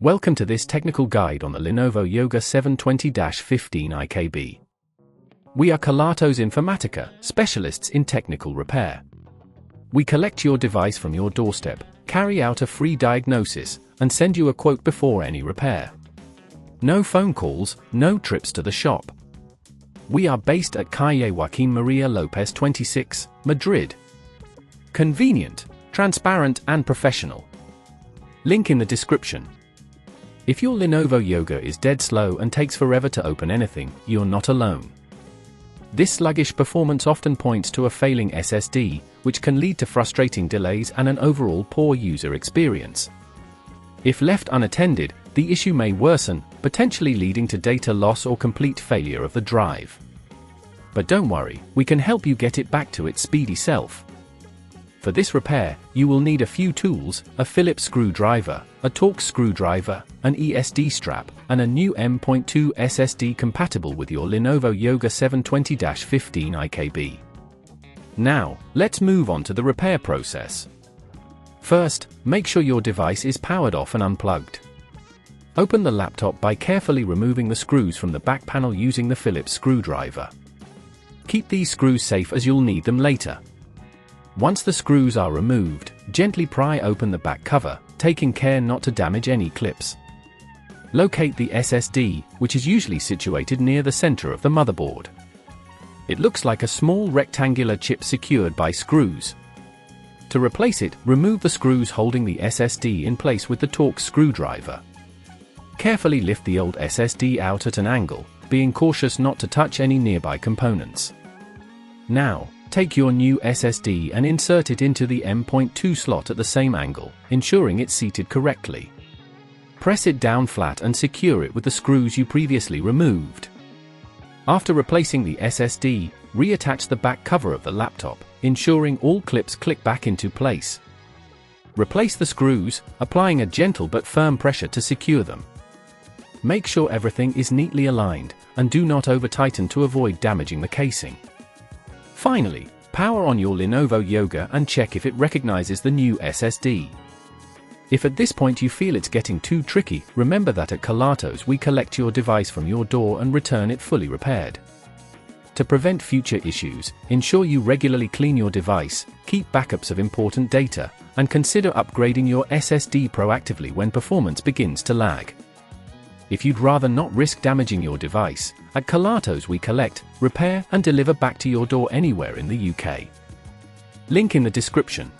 Welcome to this technical guide on the Lenovo Yoga 720-15 IKB. We are Kelatos Informatica, specialists in technical repair. We collect your device from your doorstep, carry out a free diagnosis, and send you a quote before any repair. No phone calls, no trips to the shop. We are based at Calle Joaquín María López 26, Madrid. Convenient, transparent and professional. Link in the description. If your Lenovo Yoga is dead slow and takes forever to open anything, you're not alone. This sluggish performance often points to a failing SSD, which can lead to frustrating delays and an overall poor user experience. If left unattended, the issue may worsen, potentially leading to data loss or complete failure of the drive. But don't worry, we can help you get it back to its speedy self. For this repair, you will need a few tools: a Phillips screwdriver, a Torx screwdriver, an ESD strap, and a new M.2 SSD compatible with your Lenovo Yoga 720-15 IKB. Now, let's move on to the repair process. First, make sure your device is powered off and unplugged. Open the laptop by carefully removing the screws from the back panel using the Phillips screwdriver. Keep these screws safe as you'll need them later. Once the screws are removed, gently pry open the back cover, taking care not to damage any clips. Locate the SSD, which is usually situated near the center of the motherboard. It looks like a small rectangular chip secured by screws. To replace it, remove the screws holding the SSD in place with the Torx screwdriver. Carefully lift the old SSD out at an angle, being cautious not to touch any nearby components. Now, take your new SSD and insert it into the M.2 slot at the same angle, ensuring it's seated correctly. Press it down flat and secure it with the screws you previously removed. After replacing the SSD, reattach the back cover of the laptop, ensuring all clips click back into place. Replace the screws, applying a gentle but firm pressure to secure them. Make sure everything is neatly aligned, and do not over-tighten to avoid damaging the casing. Finally, power on your Lenovo Yoga and check if it recognizes the new SSD. If at this point you feel it's getting too tricky, remember that at Kelatos we collect your device from your door and return it fully repaired. To prevent future issues, ensure you regularly clean your device, keep backups of important data, and consider upgrading your SSD proactively when performance begins to lag. If you'd rather not risk damaging your device, at Kelatos we collect, repair and deliver back to your door anywhere in the UK. Link in the description.